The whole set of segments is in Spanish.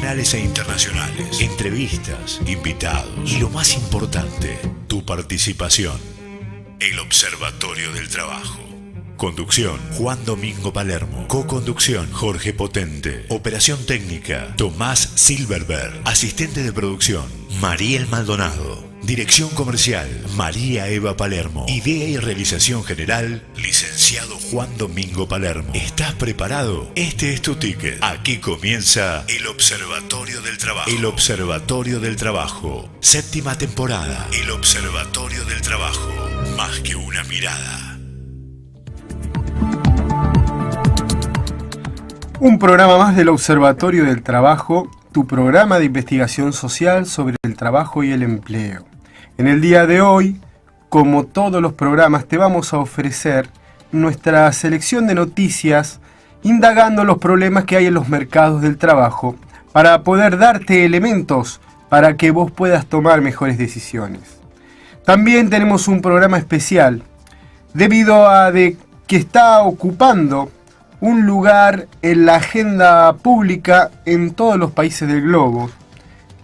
nacionales e internacionales, entrevistas, invitados y lo más importante, tu participación. El Observatorio del Trabajo. Conducción, Juan Domingo Palermo. Co-conducción, Jorge Potente. Operación técnica, Tomás Silverberg. Asistente de producción, Mariel Maldonado. Dirección comercial, María Eva Palermo. Idea y realización general, licenciado Juan Domingo Palermo. ¿Estás preparado? Este es tu ticket. Aquí comienza el Observatorio del Trabajo. El Observatorio del Trabajo. 7ª temporada. El Observatorio del Trabajo. Más que una mirada. Un programa más del Observatorio del Trabajo, tu programa de investigación social sobre el trabajo y el empleo. En el día de hoy, como todos los programas, te vamos a ofrecer nuestra selección de noticias indagando los problemas que hay en los mercados del trabajo para poder darte elementos para que vos puedas tomar mejores decisiones. También tenemos un programa especial debido a que está ocupando un lugar en la agenda pública en todos los países del globo,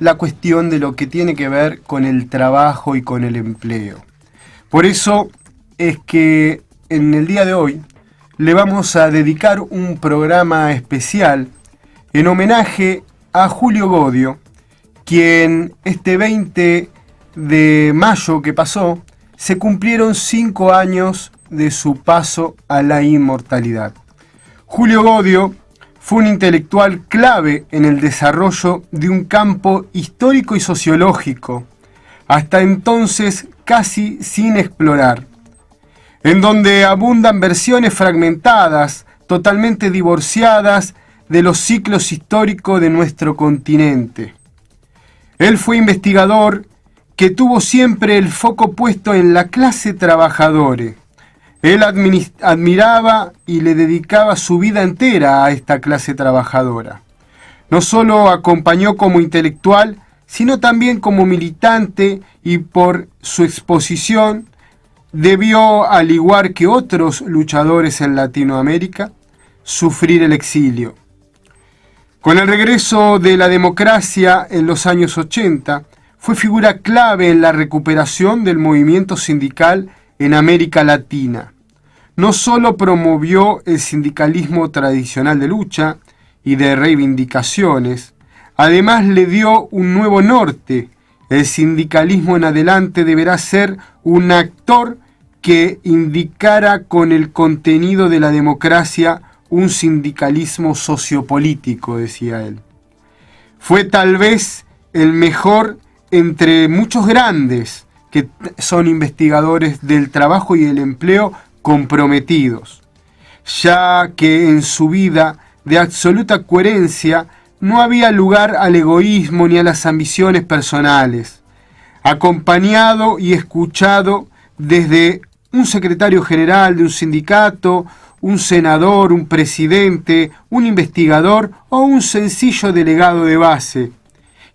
la cuestión de lo que tiene que ver con el trabajo y con el empleo. Por eso es que en el día de hoy le vamos a dedicar un programa especial en homenaje a Julio Godio, quien este 20 de mayo que pasó, se cumplieron 5 años de su paso a la inmortalidad. Julio Godio fue un intelectual clave en el desarrollo de un campo histórico y sociológico, hasta entonces casi sin explorar, en donde abundan versiones fragmentadas, totalmente divorciadas de los ciclos históricos de nuestro continente. Él fue investigador que tuvo siempre el foco puesto en la clase trabajadora. Él admiraba y le dedicaba su vida entera a esta clase trabajadora. No solo acompañó como intelectual, sino también como militante, y por su exposición debió, al igual que otros luchadores en Latinoamérica, sufrir el exilio. Con el regreso de la democracia en los años 80, fue figura clave en la recuperación del movimiento sindical en América Latina. No solo promovió el sindicalismo tradicional de lucha y de reivindicaciones, además le dio un nuevo norte. El sindicalismo en adelante deberá ser un actor que indicara con el contenido de la democracia un sindicalismo sociopolítico, decía él. Fue tal vez el mejor entre muchos grandes que son investigadores del trabajo y el empleo comprometidos, ya que en su vida de absoluta coherencia no había lugar al egoísmo ni a las ambiciones personales. Acompañado y escuchado desde un secretario general de un sindicato, un senador, un presidente, un investigador o un sencillo delegado de base,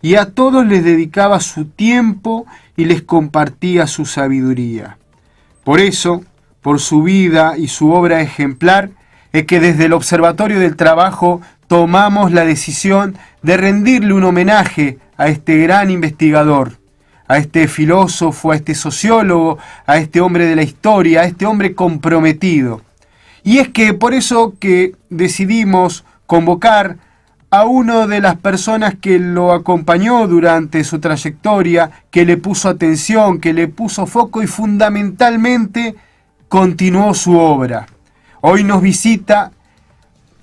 y a todos les dedicaba su tiempo y les compartía su sabiduría. Por eso, por su vida y su obra ejemplar, es que desde el Observatorio del Trabajo tomamos la decisión de rendirle un homenaje a este gran investigador, a este filósofo, a este sociólogo, a este hombre de la historia, a este hombre comprometido. Y es que por eso que decidimos convocar a una de las personas que lo acompañó durante su trayectoria, que le puso atención, que le puso foco y fundamentalmente continuó su obra. Hoy nos visita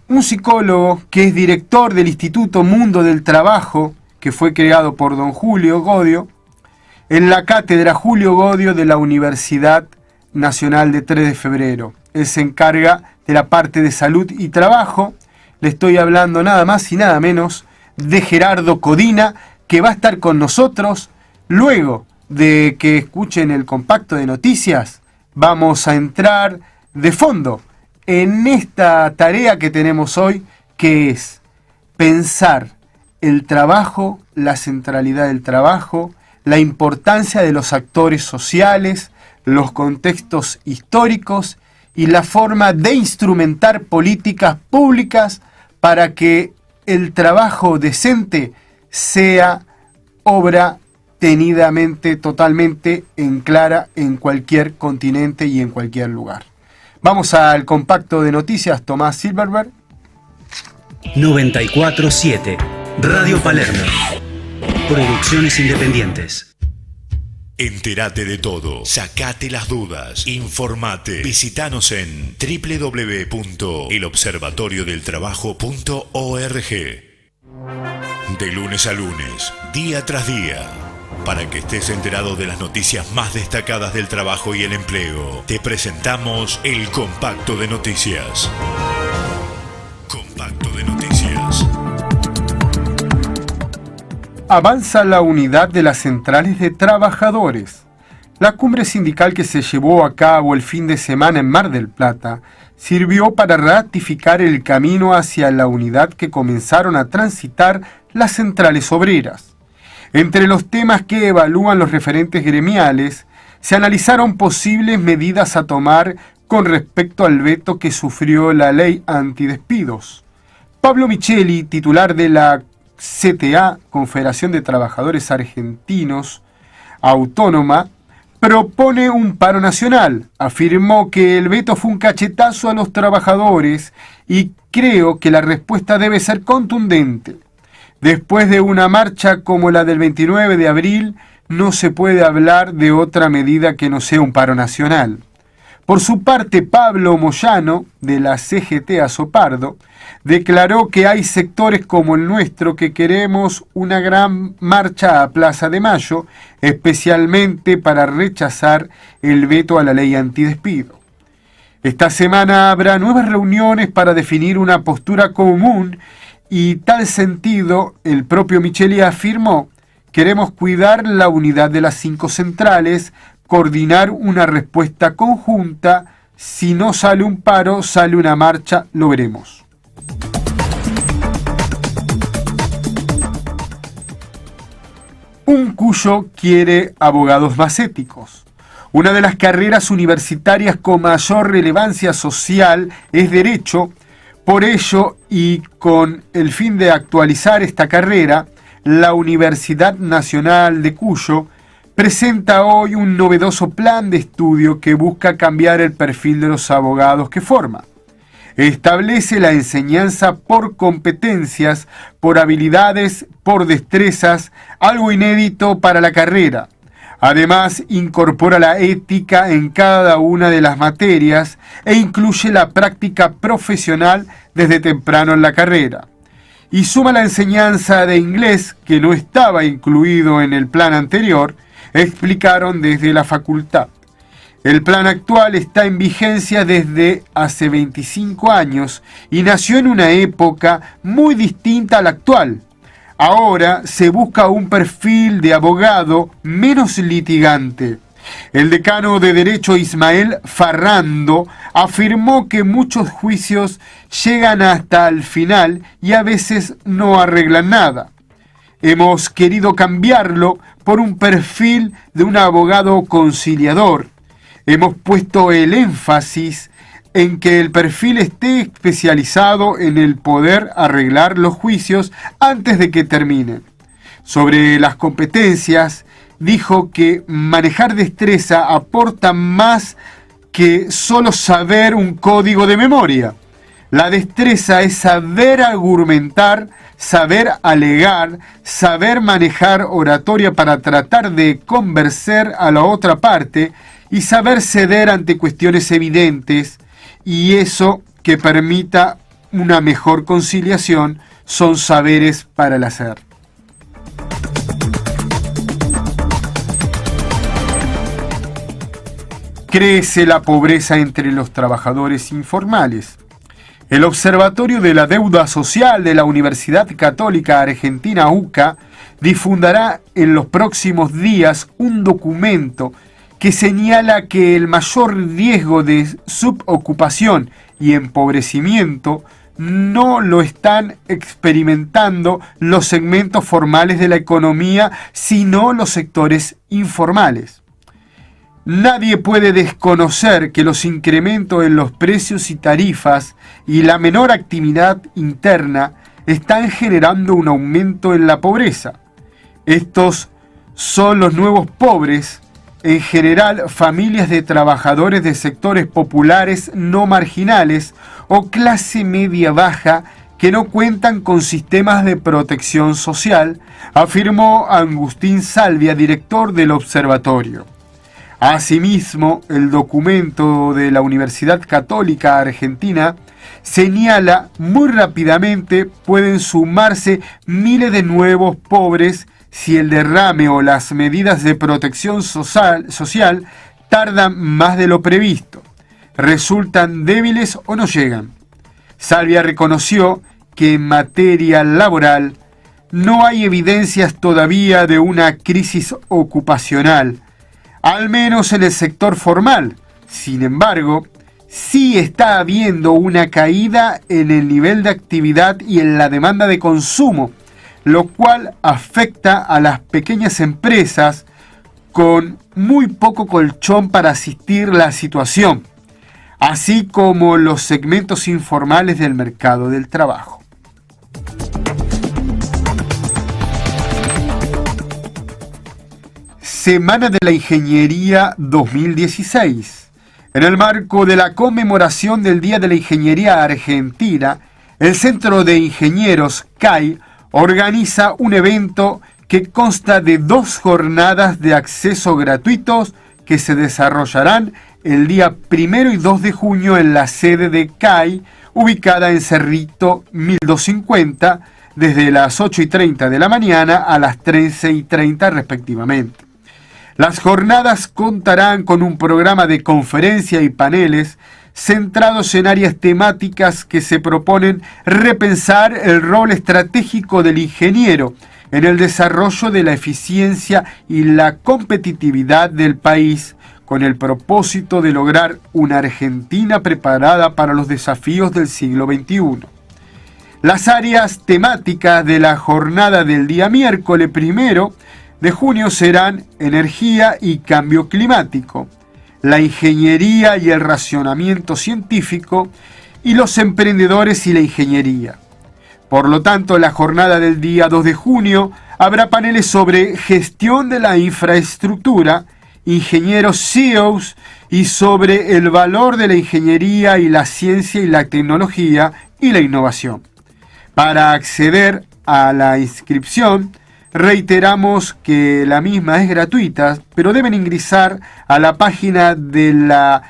un psicólogo que es director del Instituto Mundo del Trabajo, que fue creado por don Julio Godio, en la cátedra Julio Godio de la Universidad Nacional de 3 de Febrero. Él se encarga de la parte de salud y trabajo. Le estoy hablando nada más y nada menos de Gerardo Codina, que va a estar con nosotros. Luego de que escuchen el compacto de noticias, vamos a entrar de fondo en esta tarea que tenemos hoy, que es pensar el trabajo, la centralidad del trabajo, la importancia de los actores sociales, los contextos históricos y la forma de instrumentar políticas públicas para que el trabajo decente sea obra tenidamente, totalmente en clara en cualquier continente y en cualquier lugar. Vamos al compacto de noticias, Tomás Silverberg. 94.7 Radio Palermo. Producciones independientes. Entérate de todo, sacate las dudas, informate. Visítanos en www.elobservatoriodeltrabajo.org. De lunes a lunes, día tras día, para que estés enterado de las noticias más destacadas del trabajo y el empleo, te presentamos el Compacto de Noticias. Compacto de Noticias. Avanza la unidad de las centrales de trabajadores. La cumbre sindical que se llevó a cabo el fin de semana en Mar del Plata sirvió para ratificar el camino hacia la unidad que comenzaron a transitar las centrales obreras. Entre los temas que evalúan los referentes gremiales, se analizaron posibles medidas a tomar con respecto al veto que sufrió la ley antidespidos. Pablo Micheli, titular de la CTA, Confederación de Trabajadores Argentinos Autónoma, propone un paro nacional. Afirmó que el veto fue un cachetazo a los trabajadores y creo que la respuesta debe ser contundente. Después de una marcha como la del 29 de abril, no se puede hablar de otra medida que no sea un paro nacional. Por su parte, Pablo Moyano, de la CGT Azopardo, declaró que hay sectores como el nuestro que queremos una gran marcha a Plaza de Mayo, especialmente para rechazar el veto a la ley antidespido. Esta semana habrá nuevas reuniones para definir una postura común y tal sentido el propio Micheli afirmó: queremos cuidar la unidad de las 5 centrales, coordinar una respuesta conjunta. Si no sale un paro, sale una marcha, lo veremos. Un Cuyo quiere abogados más éticos. Una de las carreras universitarias con mayor relevancia social es Derecho. Por ello, y con el fin de actualizar esta carrera, la Universidad Nacional de Cuyo presenta hoy un novedoso plan de estudio que busca cambiar el perfil de los abogados que forma. Establece la enseñanza por competencias, por habilidades, por destrezas, algo inédito para la carrera. Además, incorpora la ética en cada una de las materias e incluye la práctica profesional desde temprano en la carrera. Y suma la enseñanza de inglés, que no estaba incluido en el plan anterior, explicaron desde la facultad. El plan actual está en vigencia desde hace 25 años y nació en una época muy distinta a la actual. Ahora se busca un perfil de abogado menos litigante. El decano de Derecho Ismael Farrando afirmó que muchos juicios llegan hasta el final y a veces no arreglan nada. Hemos querido cambiarlo por un perfil de un abogado conciliador. Hemos puesto el énfasis en que el perfil esté especializado en el poder arreglar los juicios antes de que terminen. Sobre las competencias, dijo que manejar destreza aporta más que solo saber un código de memoria. La destreza es saber argumentar, saber alegar, saber manejar oratoria para tratar de convencer a la otra parte y saber ceder ante cuestiones evidentes, y eso que permita una mejor conciliación son saberes para el hacer. Crece la pobreza entre los trabajadores informales. El Observatorio de la Deuda Social de la Universidad Católica Argentina UCA difundirá en los próximos días un documento que señala que el mayor riesgo de subocupación y empobrecimiento no lo están experimentando los segmentos formales de la economía, sino los sectores informales. Nadie puede desconocer que los incrementos en los precios y tarifas y la menor actividad interna están generando un aumento en la pobreza. Estos son los nuevos pobres, en general familias de trabajadores de sectores populares no marginales o clase media baja que no cuentan con sistemas de protección social, afirmó Agustín Salvia, director del observatorio. Asimismo, el documento de la Universidad Católica Argentina señala muy rápidamente pueden sumarse miles de nuevos pobres si el derrame o las medidas de protección social tardan más de lo previsto, resultan débiles o no llegan. Salvia reconoció que en materia laboral no hay evidencias todavía de una crisis ocupacional, al menos en el sector formal. Sin embargo, sí está habiendo una caída en el nivel de actividad y en la demanda de consumo, lo cual afecta a las pequeñas empresas con muy poco colchón para asistir la situación, así como los segmentos informales del mercado del trabajo. Semana de la Ingeniería 2016. En el marco de la conmemoración del Día de la Ingeniería Argentina, el Centro de Ingenieros CAI organiza un evento que consta de 2 jornadas de acceso gratuitos que se desarrollarán el día 1 y 2 de junio en la sede de CAI, ubicada en Cerrito 1250, desde las 8:30 de la mañana a las 13:30 respectivamente. Las jornadas contarán con un programa de conferencia y paneles centrados en áreas temáticas que se proponen repensar el rol estratégico del ingeniero en el desarrollo de la eficiencia y la competitividad del país, con el propósito de lograr una Argentina preparada para los desafíos del siglo XXI. Las áreas temáticas de la jornada del día miércoles 1 de junio serán energía y cambio climático, la ingeniería y el racionamiento científico, y los emprendedores y la ingeniería. Por lo tanto, la jornada del día 2 de junio habrá paneles sobre gestión de la infraestructura, ingenieros CEOs y sobre el valor de la ingeniería y la ciencia y la tecnología y la innovación. Para acceder a la inscripción, reiteramos que la misma es gratuita, pero deben ingresar a la página de la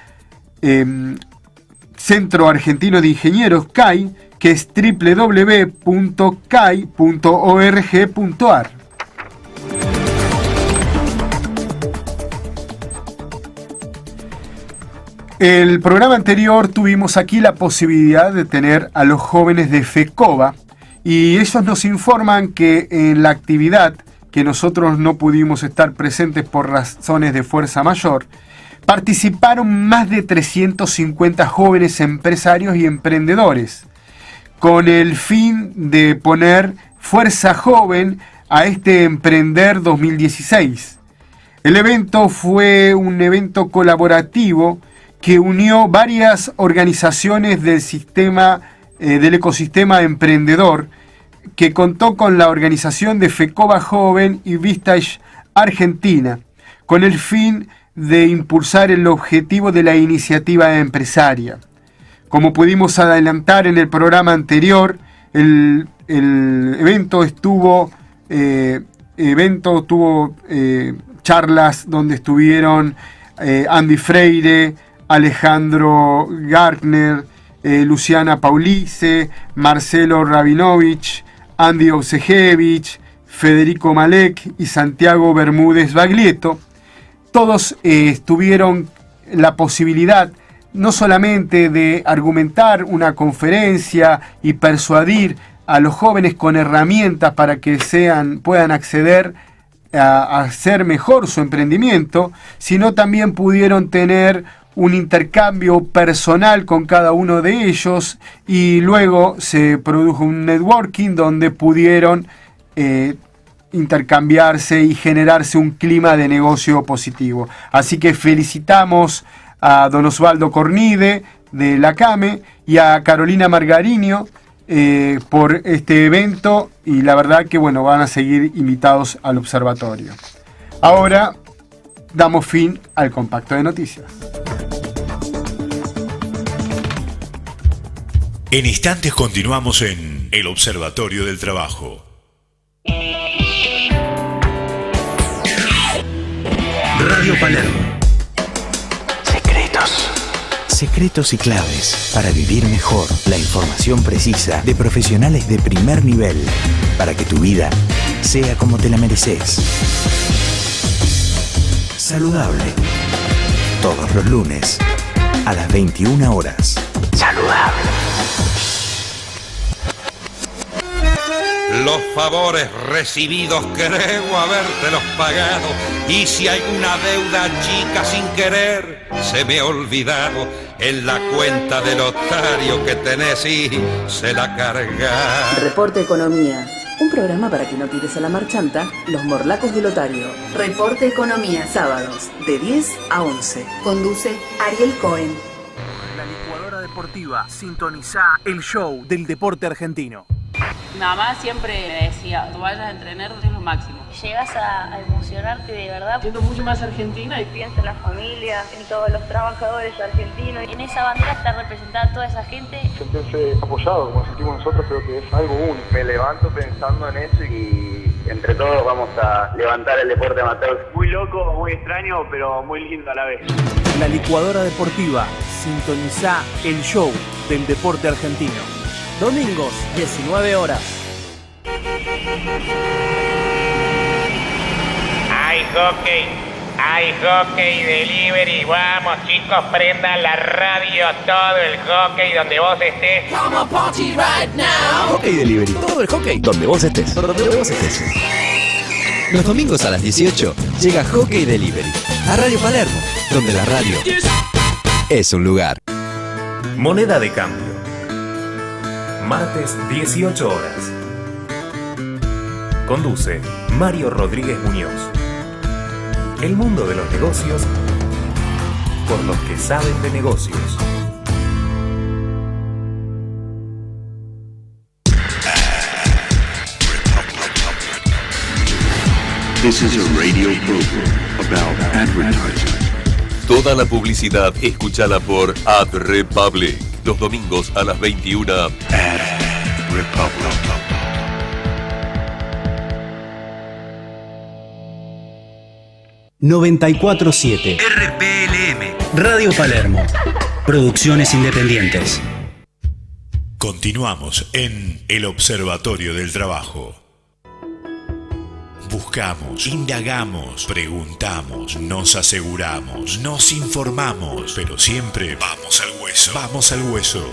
Centro Argentino de Ingenieros CAI, que es www.cai.org.ar. El programa anterior tuvimos aquí la posibilidad de tener a los jóvenes de FECOBA, y ellos nos informan que en la actividad, que nosotros no pudimos estar presentes por razones de fuerza mayor, participaron más de 350 jóvenes empresarios y emprendedores, con el fin de poner fuerza joven a este Emprender 2016. El evento fue un evento colaborativo que unió varias organizaciones del ecosistema emprendedor, que contó con la organización de FECOBA Joven y Vistage Argentina, con el fin de impulsar el objetivo de la iniciativa empresaria. Como pudimos adelantar en el programa anterior, el evento tuvo charlas donde estuvieron Andy Freire, Alejandro Gartner, Luciana Paulice, Marcelo Rabinovich, Andy Oksejevich, Federico Malek y Santiago Bermúdez Baglietto. Todos tuvieron la posibilidad no solamente de argumentar una conferencia y persuadir a los jóvenes con herramientas para que puedan acceder a hacer mejor su emprendimiento, sino también pudieron tener un intercambio personal con cada uno de ellos, y luego se produjo un networking donde pudieron intercambiarse y generarse un clima de negocio positivo. Así que felicitamos a don Osvaldo Cornide de la CAME y a Carolina Margarino, por este evento y la verdad que bueno, van a seguir invitados al observatorio. Ahora damos fin al compacto de noticias. En instantes continuamos en el Observatorio del Trabajo. Radio Palermo. Secretos y claves para vivir mejor. La información precisa de profesionales de primer nivel para que tu vida sea como te la mereces. Saludable. Todos los lunes a las 21 horas. Saludable. Los favores recibidos creo habértelos pagado, y si hay una deuda chica sin querer se me ha olvidado, en la cuenta del otario que tenés y se la carga. Reporte Economía, un programa para que no tires a la marchanta los morlacos del otario. Reporte Economía, Sábados de 10 a 11. Conduce Ariel Cohen. La licuadora deportiva, sintoniza el show del deporte argentino. Mamá siempre me decía, tú vayas a entrenar, es lo máximo. Llegas a emocionarte de verdad. Siento mucho más argentina y pienso en la familia, en todos los trabajadores argentinos. En esa bandera está representada toda esa gente. Sentirse apoyado, como sentimos nosotros, creo que es algo único. Me levanto pensando en eso y entre todos vamos a levantar el deporte amateur. Muy loco, muy extraño, pero muy lindo a la vez. La licuadora deportiva, sintoniza el show del deporte argentino. Domingos, 19 horas. Hay hockey delivery. Vamos chicos, prendan la radio, todo el hockey donde vos estés. Come on, party right now. Hockey delivery. Todo el hockey donde vos estés. Los domingos a las 18 llega Hockey Delivery a Radio Palermo, donde la radio es un lugar. Moneda de cambio. Martes, 18 horas. Conduce Mario Rodríguez Muñoz. El mundo de los negocios por los que saben de negocios. This is a radio program about advertising. Toda la publicidad escúchala por Ad Republic. Los domingos a las 21. Ad Republic. ...94.7... RPLM... Radio Palermo... Producciones independientes. Continuamos en el Observatorio del Trabajo. Buscamos, indagamos, preguntamos, nos aseguramos, nos informamos, pero siempre vamos al hueso. Vamos al hueso.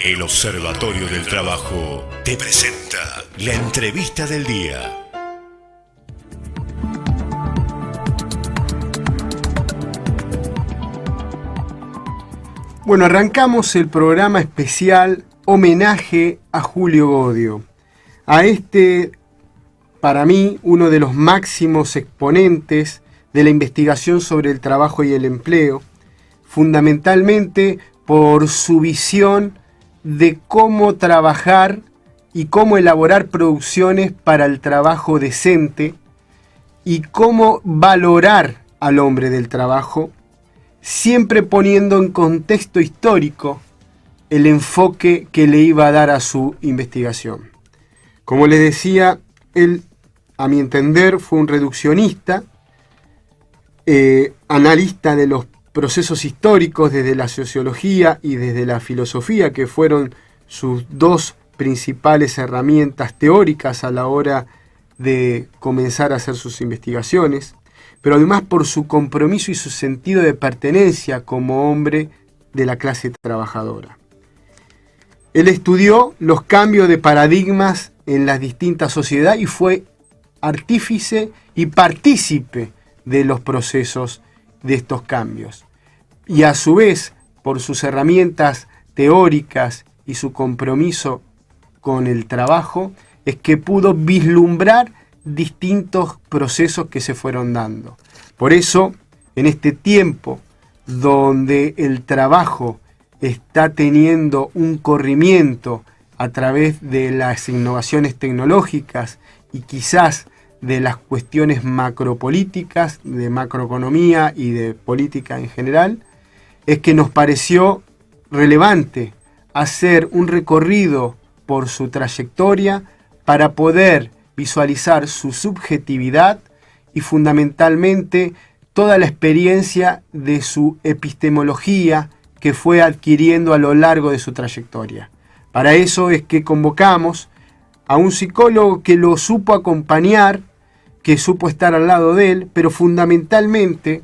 El Observatorio del Trabajo te presenta la entrevista del día. Bueno, arrancamos el programa especial homenaje a Julio Godio. A este, para mí, uno de los máximos exponentes de la investigación sobre el trabajo y el empleo, fundamentalmente por su visión de cómo trabajar y cómo elaborar producciones para el trabajo decente y cómo valorar al hombre del trabajo, siempre poniendo en contexto histórico el enfoque que le iba a dar a su investigación. Como les decía, él, a mi entender, fue un reduccionista, analista de los procesos históricos desde la sociología y desde la filosofía, que fueron sus dos principales herramientas teóricas a la hora de comenzar a hacer sus investigaciones, pero además por su compromiso y su sentido de pertenencia como hombre de la clase trabajadora. Él estudió los cambios de paradigmas en las distintas sociedades y fue artífice y partícipe de los procesos de estos cambios. Y a su vez, por sus herramientas teóricas y su compromiso con el trabajo, es que pudo vislumbrar distintos procesos que se fueron dando. Por eso, en este tiempo donde el trabajo está teniendo un corrimiento a través de las innovaciones tecnológicas y quizás de las cuestiones macropolíticas, de macroeconomía y de política en general, es que nos pareció relevante hacer un recorrido por su trayectoria para poder visualizar su subjetividad y fundamentalmente toda la experiencia de su epistemología que fue adquiriendo a lo largo de su trayectoria. Para eso es que convocamos a un psicólogo que lo supo acompañar, que supo estar al lado de él, pero fundamentalmente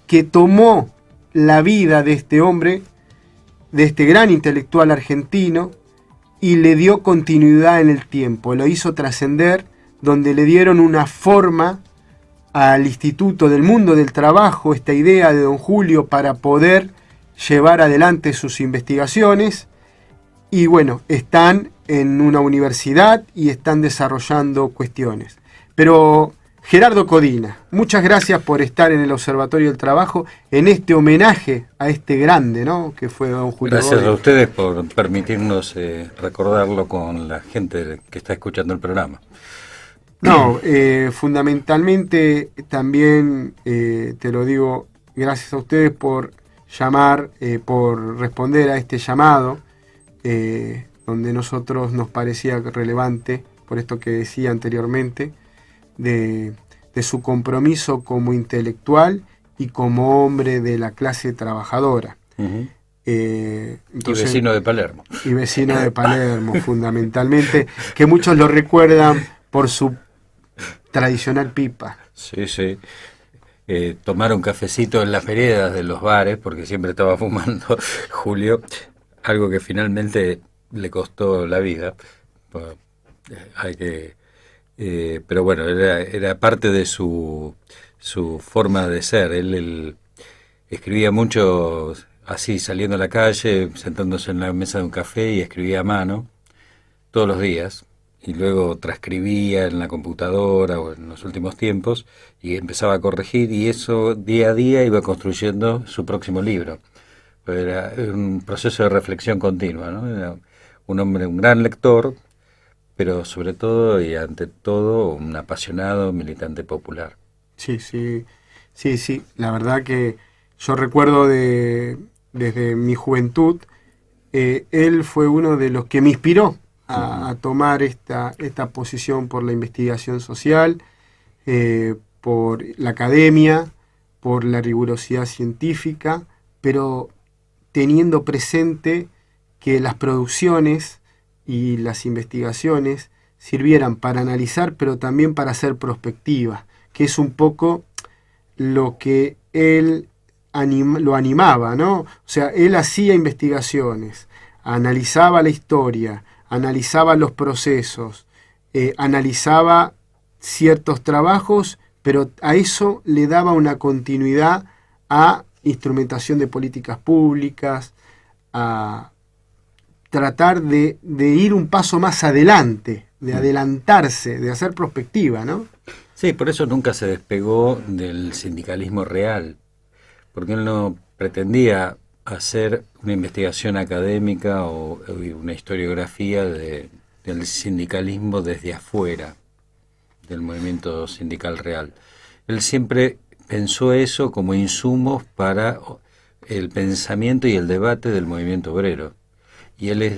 que tomó la vida de este hombre, de este gran intelectual argentino, y le dio continuidad en el tiempo, lo hizo trascender, donde le dieron una forma al Instituto del Mundo del Trabajo, esta idea de don Julio para poder llevar adelante sus investigaciones, y bueno, están en una universidad y están desarrollando cuestiones. Pero Gerardo Codina, muchas gracias por estar en el Observatorio del Trabajo en este homenaje a este grande, ¿no?, que fue don Julio. Gracias Godoy. a ustedes por permitirnos recordarlo con la gente que está escuchando el programa. No, fundamentalmente también te lo digo, gracias a ustedes por llamar, por responder a este llamado, donde nosotros nos parecía relevante, por esto que decía anteriormente, de su compromiso como intelectual y como hombre de la clase trabajadora. Uh-huh. Entonces, y vecino de Palermo. Y vecino de Palermo, fundamentalmente, que muchos lo recuerdan por su tradicional pipa. Sí, sí. Tomar un cafecito en las veredas de los bares, porque siempre estaba fumando Julio, algo que finalmente le costó la vida. Pero bueno, era parte de su forma de ser. Él escribía mucho así, saliendo a la calle, sentándose en la mesa de un café y escribía a mano todos los días. Y luego transcribía en la computadora o en los últimos tiempos y empezaba a corregir, y eso día a día iba construyendo su próximo libro. Era un proceso de reflexión continua, ¿no? Era un hombre, un gran lector, pero sobre todo y ante todo un apasionado militante popular. Sí, la verdad que yo recuerdo desde mi juventud, él fue uno de los que me inspiró a tomar esta posición por la investigación social, por la academia, por la rigurosidad científica, pero teniendo presente que las producciones y las investigaciones sirvieran para analizar, pero también para hacer prospectiva, que es un poco lo que él lo animaba, ¿no? O sea, él hacía investigaciones, analizaba la historia, analizaba los procesos, analizaba ciertos trabajos, pero a eso le daba una continuidad a instrumentación de políticas públicas, a tratar de ir un paso más adelante, de adelantarse, de hacer prospectiva, ¿no? Sí, por eso nunca se despegó del sindicalismo real, porque él no pretendía hacer una investigación académica o una historiografía del sindicalismo desde afuera, del movimiento sindical real. Él siempre pensó eso como insumos para el pensamiento y el debate del movimiento obrero. Y él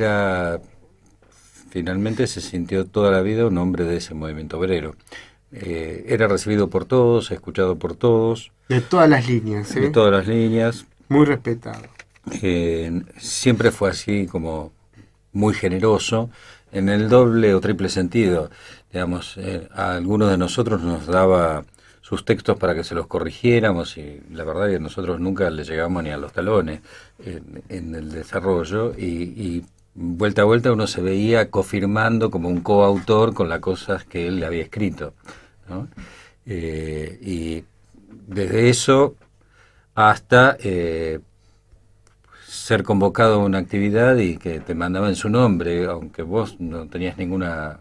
finalmente se sintió toda la vida un hombre de ese movimiento obrero. Era recibido por todos, escuchado por todos. De todas las líneas, ¿eh? De todas las líneas. Muy respetado. Siempre fue así como muy generoso, en el doble o triple sentido. Digamos, a algunos de nosotros nos daba sus textos para que se los corrigiéramos, y la verdad es que nosotros nunca le llegamos ni a los talones en el desarrollo, y vuelta a vuelta uno se veía cofirmando como un coautor con las cosas que él había escrito, ¿no? Y desde eso hasta ser convocado a una actividad y que te mandaba en su nombre, aunque vos no tenías ninguna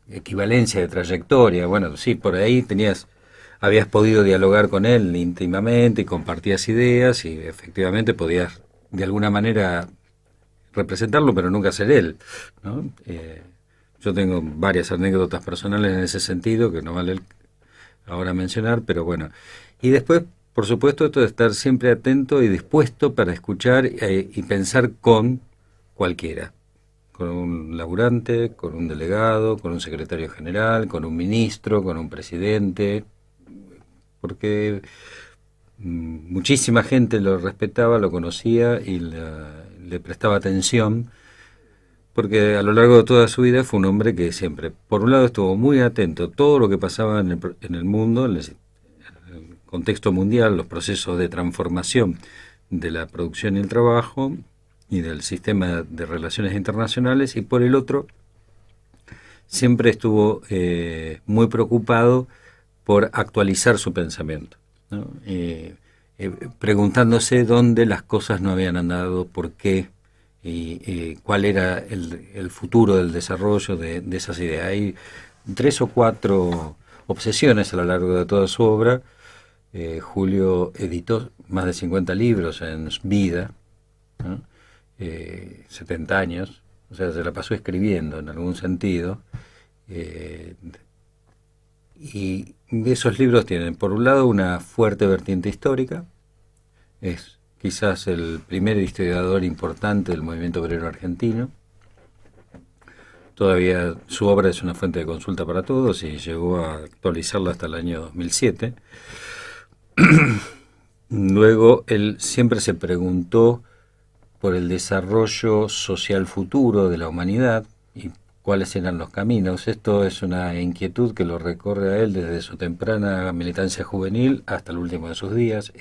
equivalencia de trayectoria. Bueno, sí, por ahí habías podido dialogar con él íntimamente y compartías ideas, y efectivamente podías de alguna manera representarlo, pero nunca ser él, ¿no? Yo tengo varias anécdotas personales en ese sentido que no vale ahora mencionar, pero bueno. Y después, por supuesto, esto de estar siempre atento y dispuesto para escuchar y pensar con cualquiera. Con un laburante, con un delegado, con un secretario general, con un ministro, con un presidente, porque muchísima gente lo respetaba, lo conocía y le prestaba atención, porque a lo largo de toda su vida fue un hombre que siempre, por un lado, estuvo muy atento a todo lo que pasaba en el mundo, en el contexto mundial, los procesos de transformación de la producción y el trabajo y del sistema de relaciones internacionales, y por el otro, siempre estuvo muy preocupado por actualizar su pensamiento, ¿no? Preguntándose dónde las cosas no habían andado, por qué, y cuál era el futuro del desarrollo de esas ideas. Hay 3 o 4 obsesiones a lo largo de toda su obra. Julio editó más de 50 libros en vida, ¿no? 70 años, o sea, se la pasó escribiendo en algún sentido. Y esos libros tienen, por un lado, una fuerte vertiente histórica. Es quizás el primer historiador importante del movimiento obrero argentino. Todavía su obra es una fuente de consulta para todos y llegó a actualizarla hasta el año 2007. Luego, él siempre se preguntó por el desarrollo social futuro de la humanidad y cuáles eran los caminos. Esto es una inquietud que lo recorre a él desde su temprana militancia juvenil hasta el último de sus días.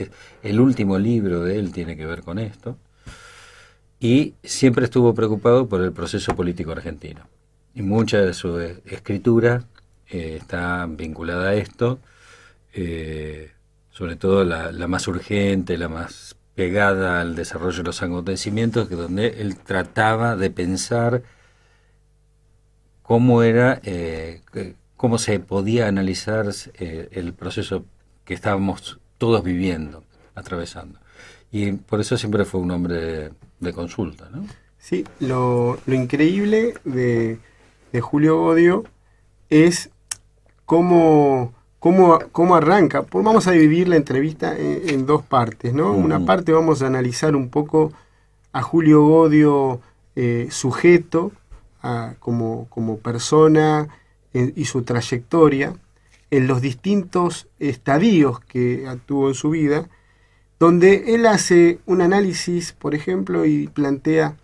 El último libro de él tiene que ver con esto. Y siempre estuvo preocupado por el proceso político argentino. Y mucha de su escritura está vinculada a esto, sobre todo la más urgente, la más pegada al desarrollo de los acontecimientos, que donde él trataba de pensar cómo era, cómo se podía analizar el proceso que estábamos todos viviendo, atravesando. Y por eso siempre fue un hombre de consulta, ¿no? Sí, lo increíble de Julio Bodio es cómo arranca. Pues vamos a dividir la entrevista en 2 partes, ¿no? Una parte vamos a analizar un poco a Julio Bodio sujeto, como persona y su trayectoria en los distintos estadios que tuvo en su vida, donde él hace un análisis, por ejemplo, y plantea: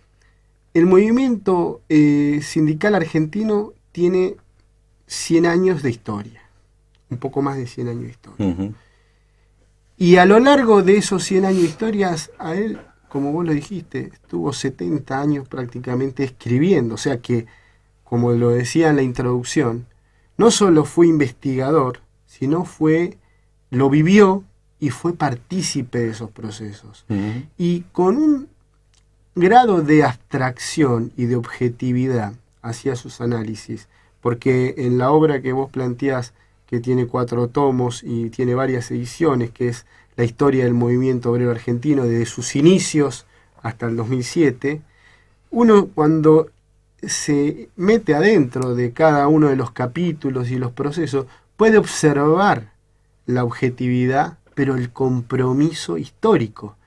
el movimiento sindical argentino tiene 100 años de historia, un poco más de 100 años de historia. Y a lo largo de esos 100 años de historias, a él, como vos lo dijiste, estuvo 70 años prácticamente escribiendo. O sea que, como lo decía en la introducción, no solo fue investigador, sino lo vivió y fue partícipe de esos procesos. Y con un grado de abstracción y de objetividad hacia sus análisis, porque en la obra que vos planteás, que tiene 4 tomos y tiene varias ediciones, que es la historia del movimiento obrero argentino desde sus inicios hasta el 2007, uno cuando se mete adentro de cada uno de los capítulos y los procesos puede observar la objetividad, pero el compromiso histórico.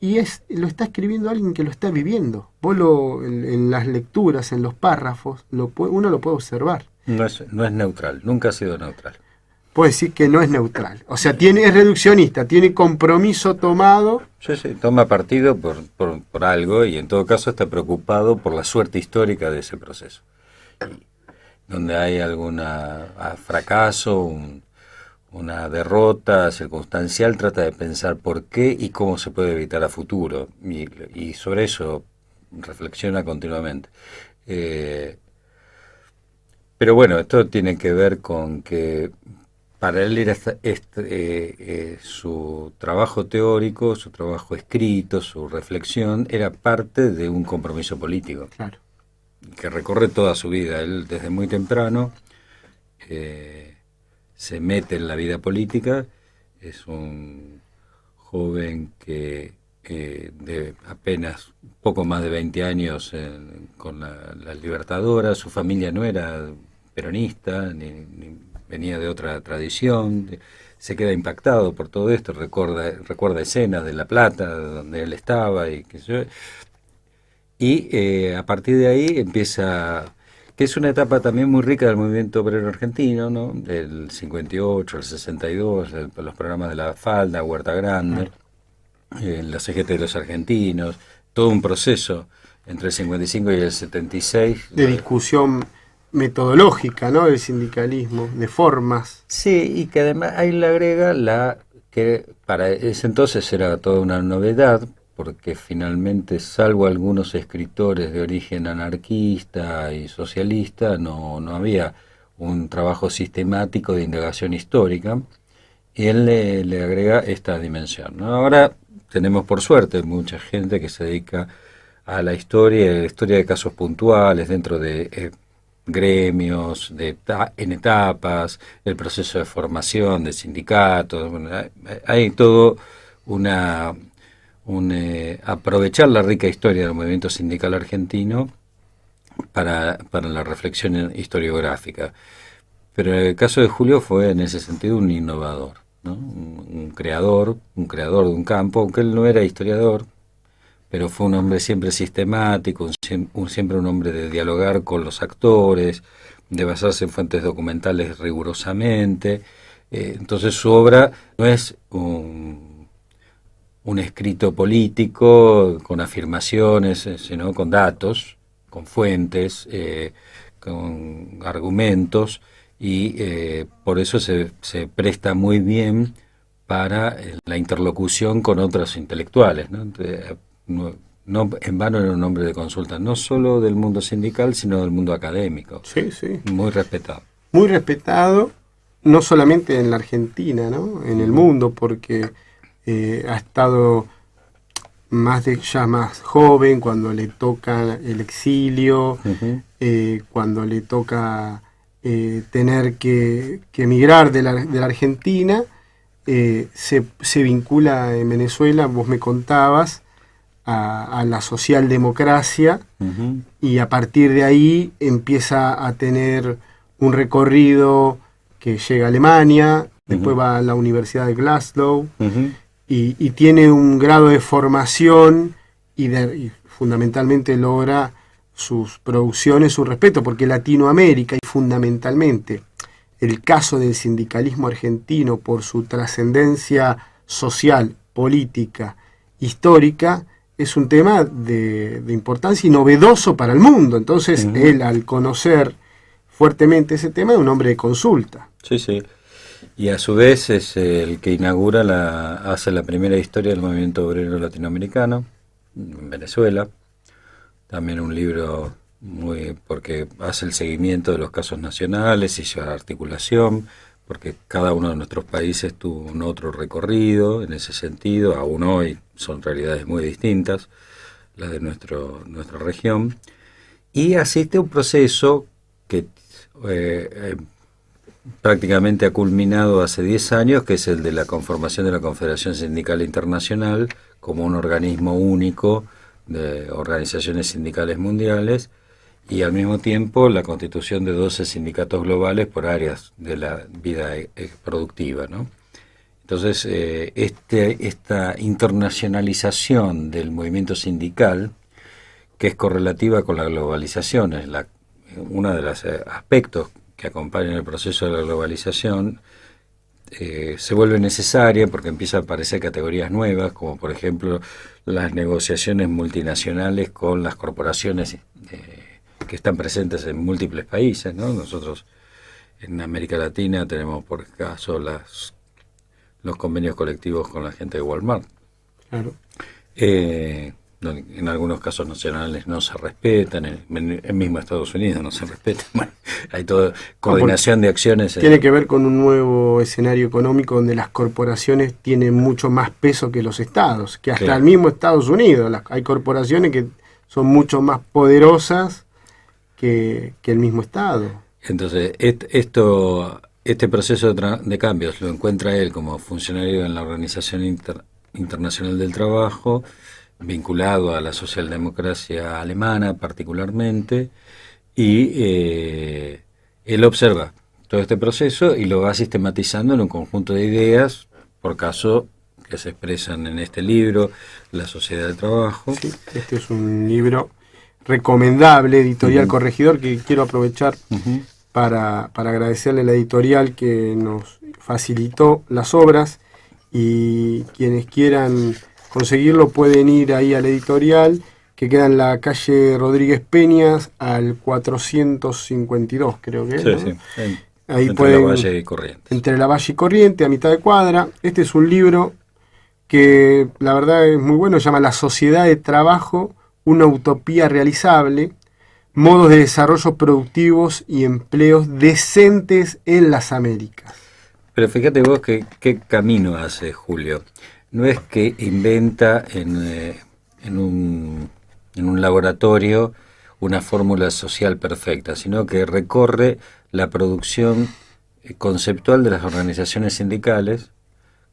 Y lo está escribiendo alguien que lo está viviendo. Vos en las lecturas, en los párrafos, uno lo puede observar. No es neutral, nunca ha sido neutral. Puede decir que no es neutral. O sea, es reduccionista, tiene compromiso tomado. Sí, toma partido por algo, y en todo caso está preocupado por la suerte histórica de ese proceso. Y donde hay algún fracaso, una derrota circunstancial, trata de pensar por qué y cómo se puede evitar a futuro. Y sobre eso reflexiona continuamente. Pero bueno, esto tiene que ver con que para él era su trabajo teórico, su trabajo escrito, su reflexión, era parte de un compromiso político. Claro. Que recorre toda su vida. Él desde muy temprano se mete en la vida política. Es un joven que de apenas poco más de 20 años con la Libertadora. Su familia no era peronista, ni venía de otra tradición. Se queda impactado por todo esto, recuerda escenas de La Plata, donde él estaba, y qué sé yo. Y a partir de ahí empieza, que es una etapa también muy rica del movimiento obrero argentino, ¿no? Del 58 al 62, los programas de La Falda, Huerta Grande, la CGT de los argentinos, todo un proceso entre el 55 y el 76. De discusión metodológica, ¿no? Del sindicalismo, de formas. Sí, y que además ahí le agrega que para ese entonces era toda una novedad, porque finalmente, salvo algunos escritores de origen anarquista y socialista, no había un trabajo sistemático de indagación histórica, y él le agrega esta dimensión, ¿no? Ahora tenemos, por suerte, mucha gente que se dedica a la historia de casos puntuales dentro de gremios, en etapas, el proceso de formación de sindicatos. Bueno, hay todo aprovechar la rica historia del movimiento sindical argentino para la reflexión historiográfica. Pero el caso de Julio fue en ese sentido un innovador, ¿no? Un creador de un campo, aunque él no era historiador, pero fue un hombre siempre sistemático, siempre un hombre de dialogar con los actores, de basarse en fuentes documentales rigurosamente. Entonces su obra no es un escrito político con afirmaciones, sino con datos, con fuentes, con argumentos, y por eso se presta muy bien para la interlocución con otros intelectuales, ¿no? No en vano era un hombre de consulta, no solo del mundo sindical, sino del mundo académico. Sí, sí. Muy respetado. Muy respetado, no solamente en la Argentina, ¿no? En el mundo, porque ha estado ya más joven, cuando le toca el exilio, cuando le toca tener que emigrar de la Argentina, se vincula en Venezuela, vos me contabas, a la socialdemocracia, y a partir de ahí empieza a tener un recorrido que llega a Alemania, después va a la Universidad de Glasgow, y tiene un grado de formación y fundamentalmente logra sus producciones, su respeto, porque Latinoamérica, y fundamentalmente el caso del sindicalismo argentino, por su trascendencia social, política, histórica, es un tema de importancia y novedoso para el mundo. Entonces él, al conocer fuertemente ese tema, es un hombre de consulta. Sí, sí. Y a su vez es el que hace la primera historia del movimiento obrero latinoamericano en Venezuela. También un libro porque hace el seguimiento de los casos nacionales y su articulación, porque cada uno de nuestros países tuvo un otro recorrido en ese sentido. Aún hoy son realidades muy distintas las de nuestra región, y asiste a un proceso que prácticamente ha culminado hace 10 años, que es el de la conformación de la Confederación Sindical Internacional como un organismo único de organizaciones sindicales mundiales, y al mismo tiempo la constitución de 12 sindicatos globales por áreas de la vida productiva, ¿no? Entonces, esta internacionalización del movimiento sindical, que es correlativa con la globalización, es uno de los aspectos que acompañan el proceso de la globalización, se vuelve necesaria porque empieza a aparecer categorías nuevas, como por ejemplo las negociaciones multinacionales con las corporaciones que están presentes en múltiples países, ¿no? Nosotros en América Latina tenemos por caso los convenios colectivos con la gente de Walmart. Claro. En algunos casos nacionales no se respetan, en mismo Estados Unidos no se respetan. Bueno, hay toda coordinación de acciones. Tiene que ver con un nuevo escenario económico donde las corporaciones tienen mucho más peso que los estados, que hasta el mismo Estados Unidos. Hay corporaciones que son mucho más poderosas que el mismo estado. Entonces, este proceso de cambios lo encuentra él como funcionario en la Organización Internacional del Trabajo, vinculado a la socialdemocracia alemana particularmente, y él observa todo este proceso y lo va sistematizando en un conjunto de ideas, por caso que se expresan en este libro, La Sociedad del Trabajo. Sí, este es un libro recomendable, Editorial Corregidor, que quiero aprovechar para agradecerle a la editorial que nos facilitó las obras, y quienes quieran conseguirlo pueden ir ahí a la editorial, que queda en la calle Rodríguez Peñas al 452, creo que es, ¿no? Sí. Ahí entre pueden, la Valle y Corrientes. Entre la Valle y Corrientes, a mitad de cuadra. Este es un libro que la verdad es muy bueno, se llama La Sociedad de Trabajo, una utopía realizable, modos de desarrollo productivos y empleos decentes en las Américas. Pero fíjate vos qué camino hace Julio. No es que inventa en un laboratorio una fórmula social perfecta, sino que recorre la producción conceptual de las organizaciones sindicales,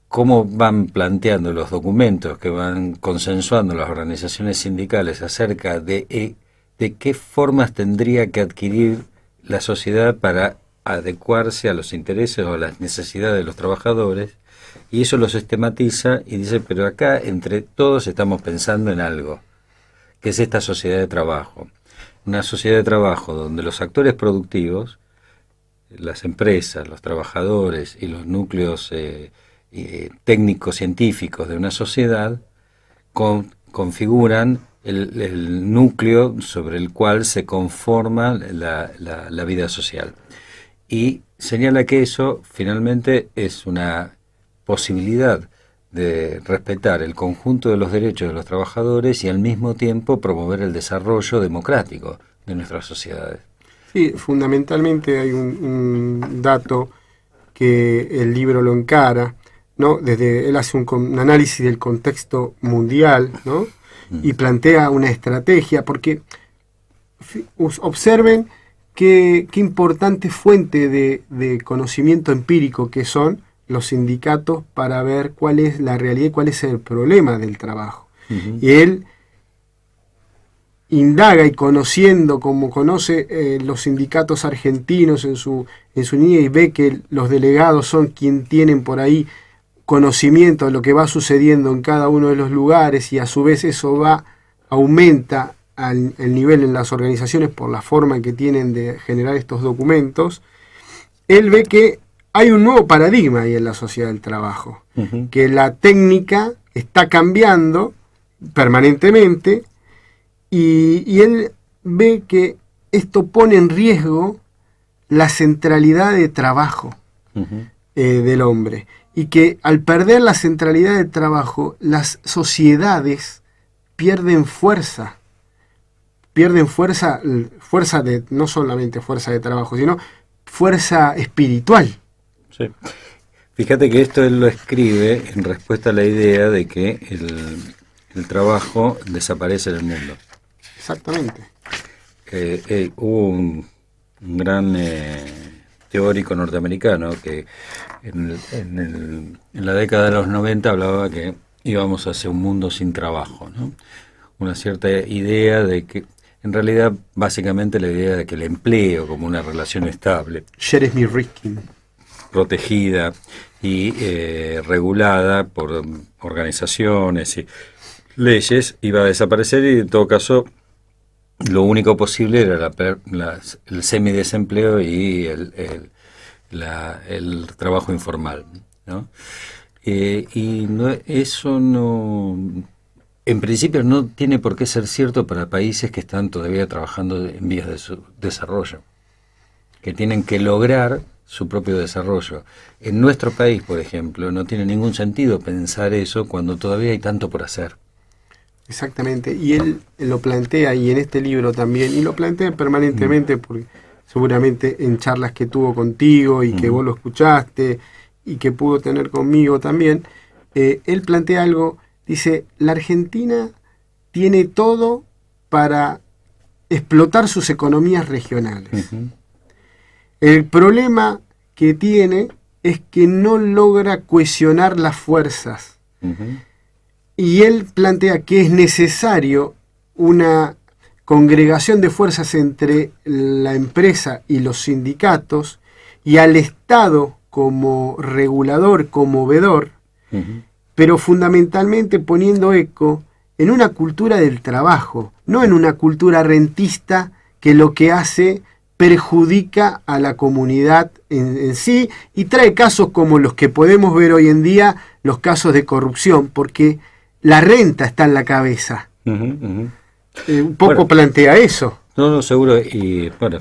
cómo van planteando los documentos que van consensuando las organizaciones sindicales acerca de qué formas tendría que adquirir la sociedad para adecuarse a los intereses o a las necesidades de los trabajadores, y eso lo sistematiza y dice, pero acá entre todos estamos pensando en algo, que es esta sociedad de trabajo. Una sociedad de trabajo donde los actores productivos, las empresas, los trabajadores y los núcleos técnicos científicos de una sociedad configuran el núcleo sobre el cual se conforma la vida social. Y señala que eso finalmente es una posibilidad de respetar el conjunto de los derechos de los trabajadores y al mismo tiempo promover el desarrollo democrático de nuestras sociedades. Sí, fundamentalmente hay un dato que el libro lo encara, ¿no? Él hace un análisis del contexto mundial, ¿no? Y plantea una estrategia, porque observen qué importante fuente de conocimiento empírico que son los sindicatos para ver cuál es la realidad y cuál es el problema del trabajo. Y él indaga, y conociendo como conoce los sindicatos argentinos en su línea, y ve que los delegados son quienes tienen por ahí conocimiento de lo que va sucediendo en cada uno de los lugares, y a su vez eso aumenta el nivel en las organizaciones por la forma en que tienen de generar estos documentos. Él ve que hay un nuevo paradigma ahí en la sociedad del trabajo, que la técnica está cambiando permanentemente, y él ve que esto pone en riesgo la centralidad de trabajo del hombre, y que al perder la centralidad de trabajo, las sociedades pierden fuerza de, no solamente fuerza de trabajo, sino fuerza espiritual. Sí. Fíjate que esto él lo escribe en respuesta a la idea de que el trabajo desaparece en el mundo. Exactamente. Hubo un gran teórico norteamericano que en la década de los 90 hablaba que íbamos hacia un mundo sin trabajo, ¿no? Una cierta idea de que, en realidad, básicamente la idea de que el empleo como una relación estable, Jeremy Rifkin, protegida y regulada por organizaciones y leyes, iba a desaparecer, y en todo caso lo único posible era el semidesempleo y el trabajo informal, ¿no? Eso no, en principio no tiene por qué ser cierto para países que están todavía trabajando en vías de su desarrollo, que tienen que lograr su propio desarrollo. En nuestro país, por ejemplo, no tiene ningún sentido pensar eso cuando todavía hay tanto por hacer. Exactamente, y él lo plantea, y en este libro también, y lo plantea permanentemente, porque seguramente en charlas que tuvo contigo y que vos lo escuchaste y que pudo tener conmigo también, él plantea algo, dice, la Argentina tiene todo para explotar sus economías regionales. El problema que tiene es que no logra cohesionar las fuerzas. y él plantea que es necesario una congregación de fuerzas entre la empresa y los sindicatos y al Estado como regulador, como vedor, pero fundamentalmente poniendo eco en una cultura del trabajo, no en una cultura rentista que lo que hace perjudica a la comunidad en sí y trae casos como los que podemos ver hoy en día, los casos de corrupción, porque la renta está en la cabeza. Un poco plantea eso. No, seguro. Y bueno,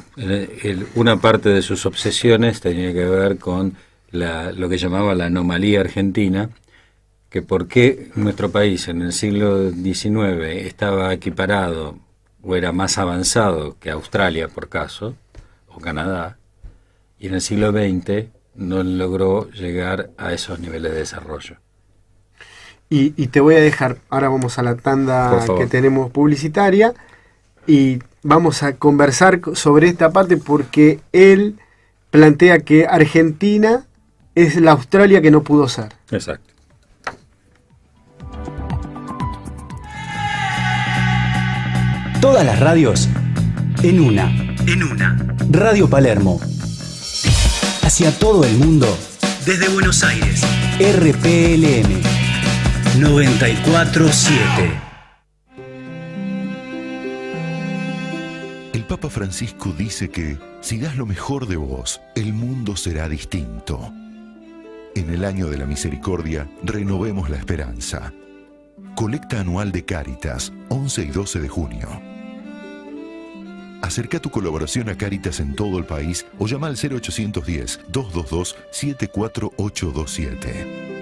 una parte de sus obsesiones tenía que ver con lo que llamaba la anomalía argentina, que por qué nuestro país en el siglo XIX estaba equiparado o era más avanzado que Australia, por caso, o Canadá, y en el siglo XX no logró llegar a esos niveles de desarrollo. Y te voy a dejar, ahora vamos a la tanda que tenemos publicitaria, y vamos a conversar sobre esta parte porque él plantea que Argentina es la Australia que no pudo ser. Exacto. Todas las radios en una. Radio Palermo. Hacia todo el mundo. Desde Buenos Aires. RPLM 94.7. El Papa Francisco dice que si das lo mejor de vos, el mundo será distinto. En el año de la misericordia, renovemos la esperanza. Colecta anual de Cáritas, 11 y 12 de junio. Acerca tu colaboración a Cáritas en todo el país o llama al 0810-222-74827.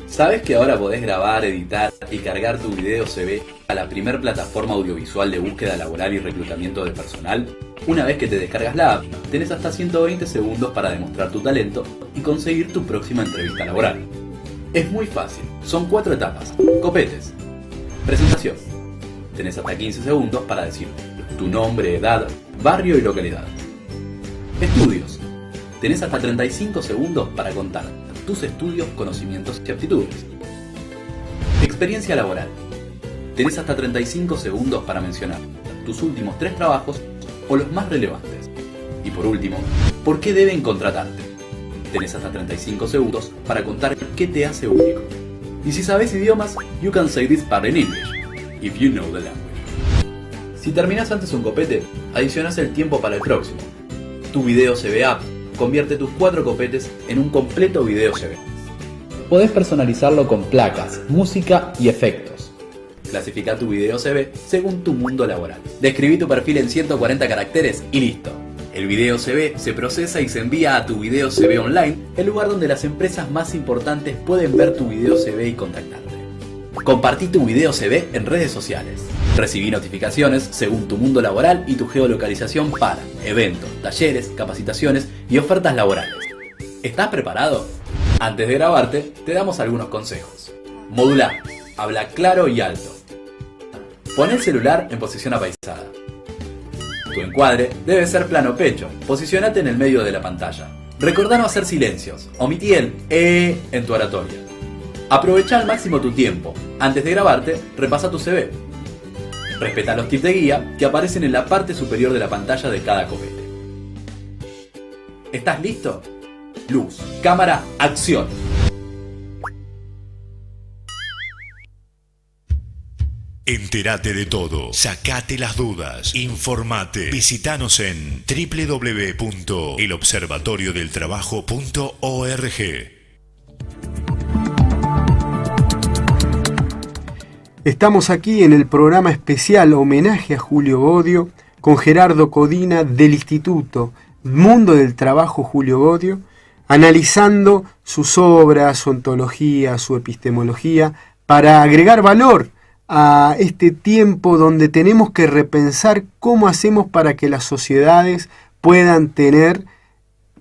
¿Sabes que ahora podés grabar, editar y cargar tu video CV a la primer plataforma audiovisual de búsqueda laboral y reclutamiento de personal? Una vez que te descargas la app, tenés hasta 120 segundos para demostrar tu talento y conseguir tu próxima entrevista laboral. Es muy fácil, son 4 etapas. Copetes. Presentación. Tenés hasta 15 segundos para decir tu nombre, edad, barrio y localidad. Estudios. Tenés hasta 35 segundos para contar tus estudios, conocimientos y aptitudes. Experiencia laboral. Tenés hasta 35 segundos para mencionar tus últimos 3 trabajos o los más relevantes. Y por último, ¿por qué deben contratarte? Tenés hasta 35 segundos para contar qué te hace único. Y si sabes idiomas, you can say this part in English, if you know the language. Si terminás antes un copete, adicionás el tiempo para el próximo. Tu video CV app convierte tus 4 copetes en un completo video CV. Podés personalizarlo con placas, música y efectos. Clasifica tu video CV según tu mundo laboral. Describí tu perfil en 140 caracteres y listo. El video CV se procesa y se envía a tu video CV online, el lugar donde las empresas más importantes pueden ver tu video CV y contactarte. Compartí tu video CV en redes sociales. Recibí notificaciones según tu mundo laboral y tu geolocalización para eventos, talleres, capacitaciones y ofertas laborales. ¿Estás preparado? Antes de grabarte, te damos algunos consejos. Modulá. Habla claro y alto. Pon el celular en posición apaisada. Tu encuadre debe ser plano pecho. Posicionate en el medio de la pantalla. Recordá no hacer silencios. Omití el en tu oratoria. Aprovecha al máximo tu tiempo. Antes de grabarte, repasa tu CV. Respeta los tips de guía que aparecen en la parte superior de la pantalla de cada copete. ¿Estás listo? Luz, cámara, acción. Entérate de todo, sacate las dudas, informate. Visítanos en www.elobservatoriodeltrabajo.org. Estamos aquí en el programa especial homenaje a Julio Godio con Gerardo Codina del Instituto Mundo del Trabajo Julio Godio, analizando sus obras, su ontología, su epistemología, para agregar valor a este tiempo donde tenemos que repensar cómo hacemos para que las sociedades puedan tener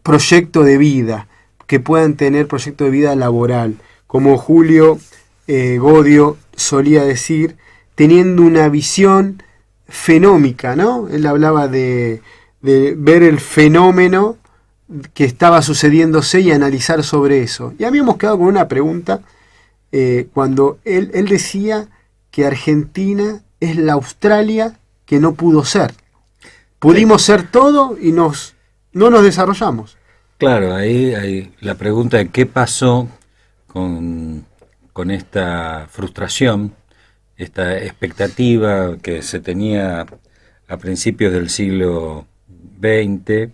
proyecto de vida, que puedan tener proyecto de vida laboral, como Julio Godio solía decir, teniendo una visión fenómica, ¿no? Él hablaba de ver el fenómeno que estaba sucediéndose y analizar sobre eso. Y habíamos quedado con una pregunta cuando él decía que Argentina es la Australia que no pudo ser. Pudimos ser todo y no nos desarrollamos. Claro, ahí la pregunta de qué pasó con esta frustración, esta expectativa que se tenía a principios del siglo XX,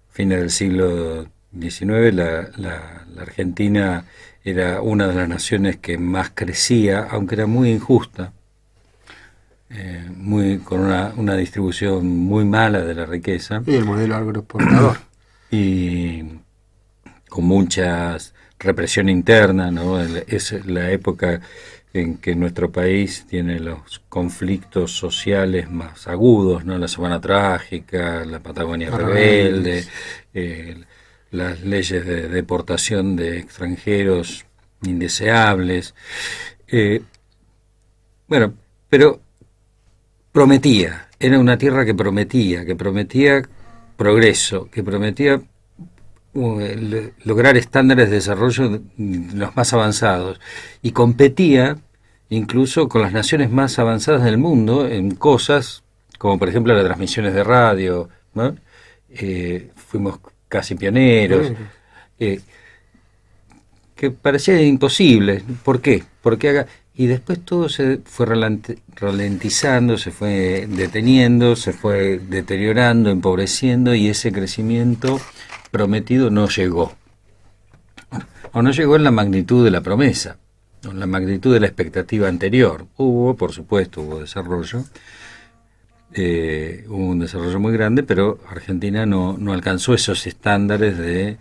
fines del siglo XIX, la Argentina era una de las naciones que más crecía, aunque era muy injusta, con una distribución muy mala de la riqueza. Y el modelo agroexportador. Y con mucha represión interna, ¿no? Es la época en que nuestro país tiene los conflictos sociales más agudos, ¿no? La Semana Trágica, la Patagonia Rebelde, las leyes de deportación de extranjeros indeseables. Bueno, pero prometía, era una tierra que prometía progreso, que prometía lograr estándares de desarrollo los más avanzados, y competía incluso con las naciones más avanzadas del mundo en cosas como por ejemplo las transmisiones de radio, ¿no? Fuimos casi pioneros, que parecía imposible. ¿Por qué? Y después todo se fue ralentizando, se fue deteniendo, se fue deteriorando, empobreciendo, y ese crecimiento prometido no llegó. O no llegó en la magnitud de la promesa, o en la magnitud de la expectativa anterior. Por supuesto, hubo desarrollo. Hubo un desarrollo muy grande, pero Argentina no alcanzó esos estándares de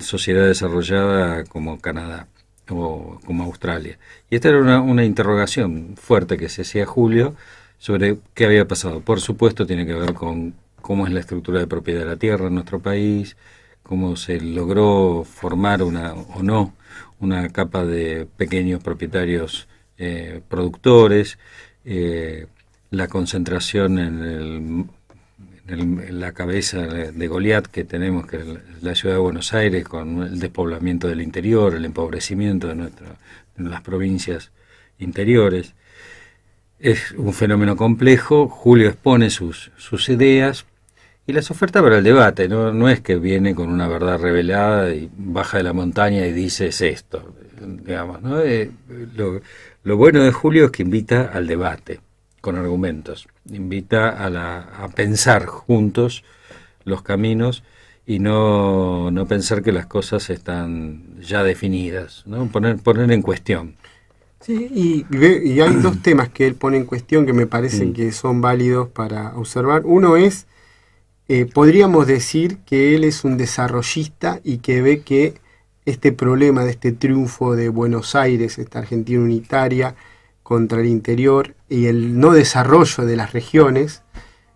sociedad desarrollada como Canadá o como Australia. Y esta era una interrogación fuerte que se hacía Julio sobre qué había pasado. Por supuesto tiene que ver con cómo es la estructura de propiedad de la tierra en nuestro país, cómo se logró formar una capa de pequeños propietarios productores, la concentración en la cabeza de Goliat que tenemos, que es la ciudad de Buenos Aires, con el despoblamiento del interior, el empobrecimiento de las provincias interiores. Es un fenómeno complejo. Julio expone sus ideas y las oferta para el debate. No es que viene con una verdad revelada y baja de la montaña y dice es esto, digamos, ¿no? Lo bueno de Julio es que invita al debate con argumentos, invita a pensar juntos los caminos y no pensar que las cosas están ya definidas, ¿no? Poner en cuestión. Sí, y hay dos temas que él pone en cuestión que me parecen que son válidos para observar. Uno es, podríamos decir que él es un desarrollista y que ve que este problema de este triunfo de Buenos Aires, esta Argentina unitaria contra el interior y el no desarrollo de las regiones,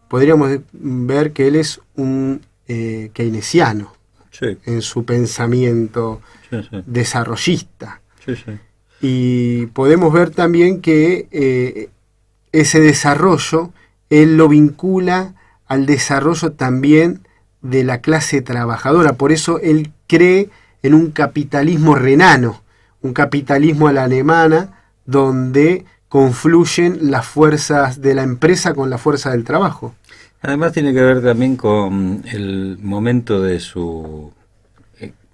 podríamos ver que él es un keynesiano en su pensamiento desarrollista. Y podemos ver también que ese desarrollo él lo vincula al desarrollo también de la clase trabajadora. Por eso él cree en un capitalismo renano, un capitalismo a la alemana, donde confluyen las fuerzas de la empresa con la fuerza del trabajo. Además tiene que ver también con el momento de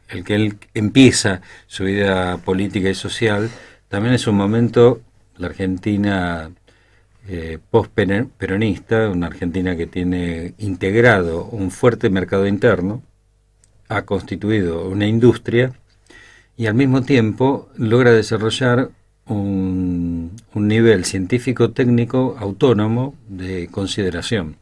el que él empieza su vida política y social. También es un momento, la Argentina post-peronista, una Argentina que tiene integrado un fuerte mercado interno, ha constituido una industria y al mismo tiempo logra desarrollar un nivel científico-técnico autónomo de consideración.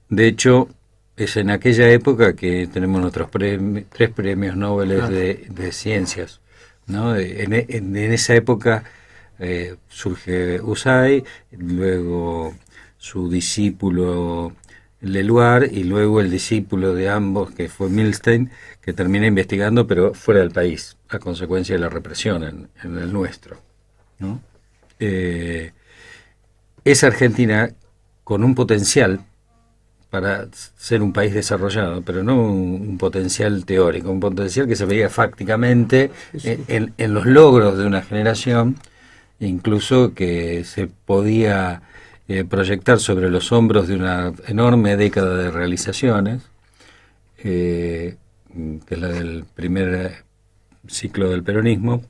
De hecho, es en aquella época que tenemos nuestros 3 premios Nobel de ciencias, ¿no? En esa época surge Usai, luego su discípulo Leloir y luego el discípulo de ambos, que fue Milstein, que termina investigando pero fuera del país, a consecuencia de la represión en el nuestro, ¿no? Es Argentina con un potencial para ser un país desarrollado, pero no un potencial teórico, un potencial que se veía fácticamente en los logros de una generación, incluso que se podía proyectar sobre los hombros de una enorme década de realizaciones, que es la del primer ciclo del peronismo,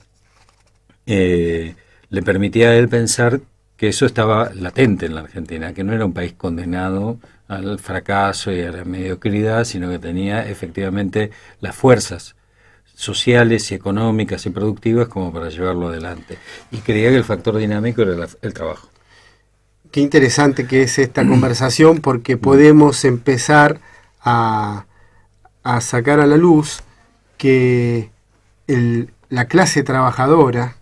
le permitía a él pensar que eso estaba latente en la Argentina, que no era un país condenado al fracaso y a la mediocridad, sino que tenía efectivamente las fuerzas sociales y económicas y productivas como para llevarlo adelante. Y creía que el factor dinámico era el trabajo. Qué interesante que es esta conversación, porque podemos empezar a sacar a la luz que la clase trabajadora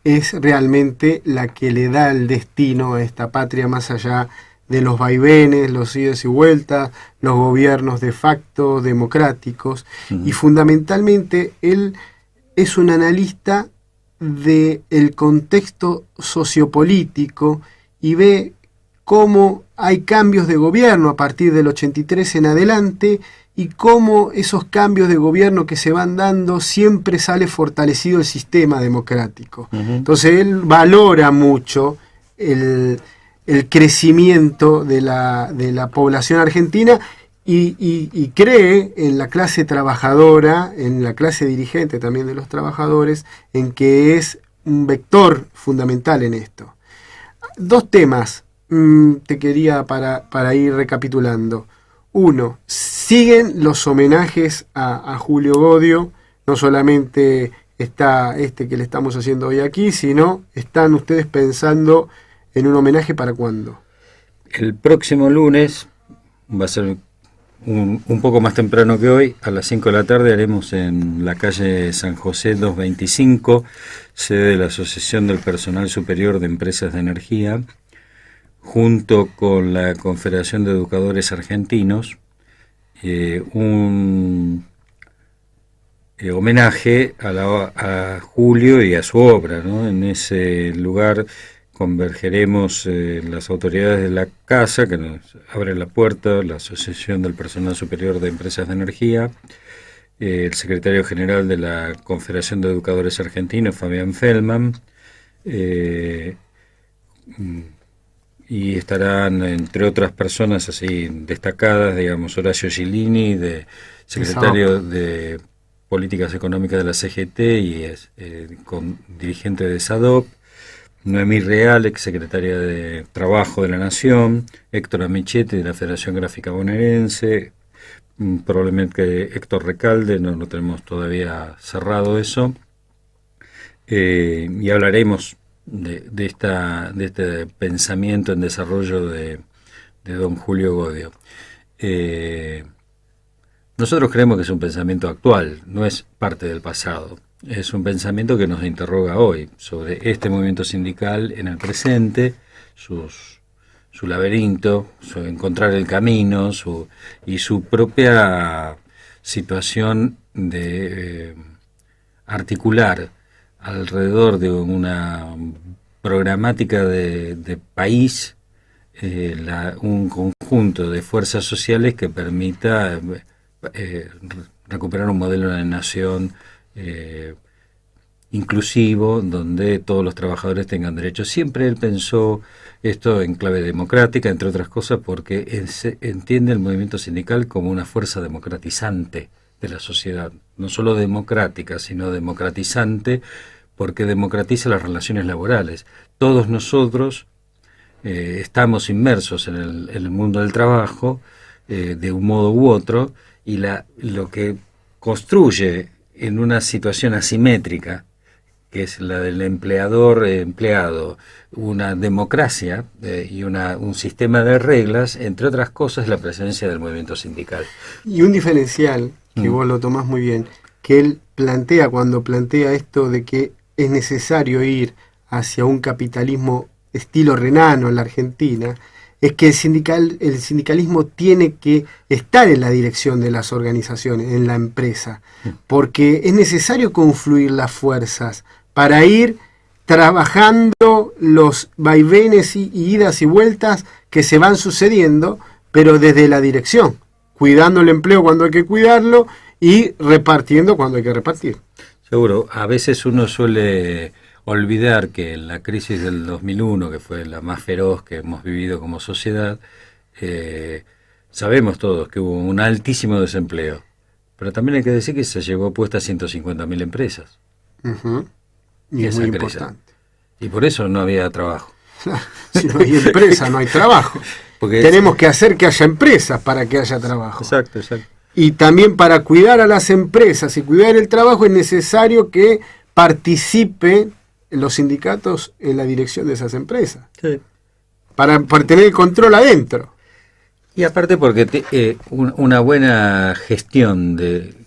es realmente la que le da el destino a esta patria, más allá de los vaivenes, los idas y vueltas, los gobiernos de facto democráticos. Y fundamentalmente él es un analista del contexto sociopolítico y ve cómo hay cambios de gobierno a partir del 83 en adelante, y cómo esos cambios de gobierno que se van dando siempre sale fortalecido el sistema democrático. Entonces él valora mucho el crecimiento de la población argentina y cree en la clase trabajadora, en la clase dirigente también de los trabajadores, en que es un vector fundamental en esto. Dos temas te quería para ir recapitulando. Uno, siguen los homenajes a Julio Godio, no solamente está este que le estamos haciendo hoy aquí, sino están ustedes pensando en un homenaje para cuándo. El próximo lunes, va a ser un poco más temprano que hoy, a las 5 de la tarde haremos en la calle San José 225, sede de la Asociación del Personal Superior de Empresas de Energía, junto con la Confederación de Educadores Argentinos, un homenaje a Julio y a su obra, ¿no? En ese lugar convergeremos las autoridades de la casa, que nos abre la puerta, la Asociación del Personal Superior de Empresas de Energía, el secretario general de la Confederación de Educadores Argentinos, Fabián Feldman, y estarán, entre otras personas así destacadas, digamos, Horacio Gilini, secretario de Políticas Económicas de la CGT y dirigente de SADOP, Noemí Real, exsecretaria de Trabajo de la Nación, Héctor Amichetti de la Federación Gráfica Bonaerense, probablemente Héctor Recalde, no lo tenemos todavía cerrado eso, y hablaremos de este pensamiento en desarrollo de don Julio Godio. Nosotros creemos que es un pensamiento actual, no es parte del pasado. Es un pensamiento que nos interroga hoy sobre este movimiento sindical en el presente, su laberinto, encontrar el camino y su propia situación de articular alrededor de una programática de país un conjunto de fuerzas sociales que permita recuperar un modelo de nación inclusivo, donde todos los trabajadores tengan derechos. Siempre él pensó esto en clave democrática, entre otras cosas, porque entiende el movimiento sindical como una fuerza democratizante de la sociedad, no solo democrática, sino democratizante, porque democratiza las relaciones laborales. Todos nosotros estamos inmersos en el mundo del trabajo, de un modo u otro, y lo que construye en una situación asimétrica, que es la del empleador-empleado, una democracia y un sistema de reglas, entre otras cosas, la presencia del movimiento sindical. Y un diferencial, que vos lo tomás muy bien, que él plantea cuando plantea esto de que es necesario ir hacia un capitalismo estilo renano en la Argentina, es que el sindicalismo tiene que estar en la dirección de las organizaciones, en la empresa, porque es necesario confluir las fuerzas para ir trabajando los vaivenes y idas y vueltas que se van sucediendo, pero desde la dirección, cuidando el empleo cuando hay que cuidarlo y repartiendo cuando hay que repartir. Seguro, a veces uno suele olvidar que en la crisis del 2001, que fue la más feroz que hemos vivido como sociedad, sabemos todos que hubo un altísimo desempleo, pero también hay que decir que se llevó puestas 150.000 empresas. Y es muy importante. Y por eso no había trabajo. Si no hay empresa, no hay trabajo. Porque tenemos que hacer que haya empresas para que haya trabajo. Exacto. Y también para cuidar a las empresas y cuidar el trabajo es necesario que participen los sindicatos en la dirección de esas empresas. Sí. Para tener el control adentro. Y aparte porque una buena gestión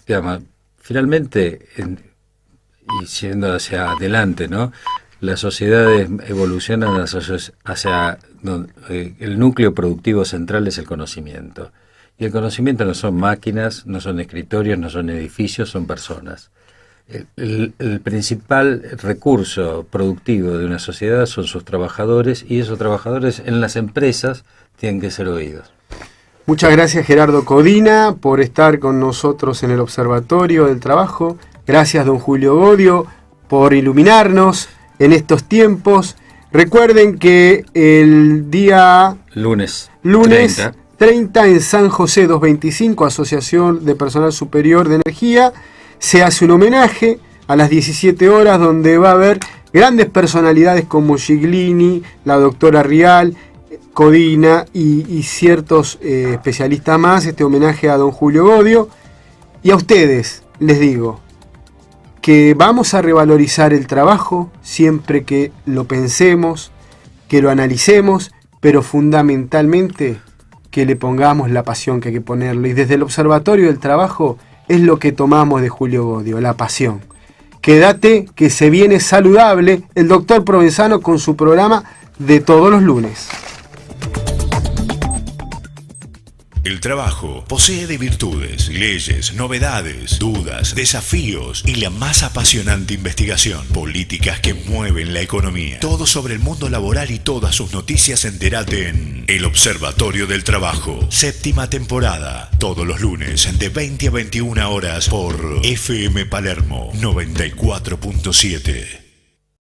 digamos, finalmente, y yendo hacia adelante, ¿no? Las sociedades evolucionan hacia el núcleo productivo central es el conocimiento. Y el conocimiento no son máquinas, no son escritorios, no son edificios, son personas. El principal recurso productivo de una sociedad son sus trabajadores, y esos trabajadores en las empresas tienen que ser oídos. Muchas gracias, Gerardo Codina, por estar con nosotros en el Observatorio del Trabajo. Gracias, don Julio Godio, por iluminarnos en estos tiempos. Recuerden que el día lunes 30 en San José 225, Asociación de Personal Superior de Energía, se hace un homenaje a las 17 horas donde va a haber grandes personalidades como Giglini, la doctora Rial, Codina y ciertos especialistas más. Este homenaje a don Julio Godio. Y a ustedes les digo que vamos a revalorizar el trabajo siempre que lo pensemos, que lo analicemos, pero fundamentalmente que le pongamos la pasión que hay que ponerlo. Y desde el Observatorio del Trabajo es lo que tomamos de Julio Godio, la pasión. Quédate que se viene saludable el doctor Provenzano con su programa de todos los lunes. El trabajo posee de virtudes, leyes, novedades, dudas, desafíos y la más apasionante investigación. Políticas que mueven la economía. Todo sobre el mundo laboral y todas sus noticias entérate en El Observatorio del Trabajo. 7ª temporada. Todos los lunes de 20 a 21 horas por FM Palermo 94.7.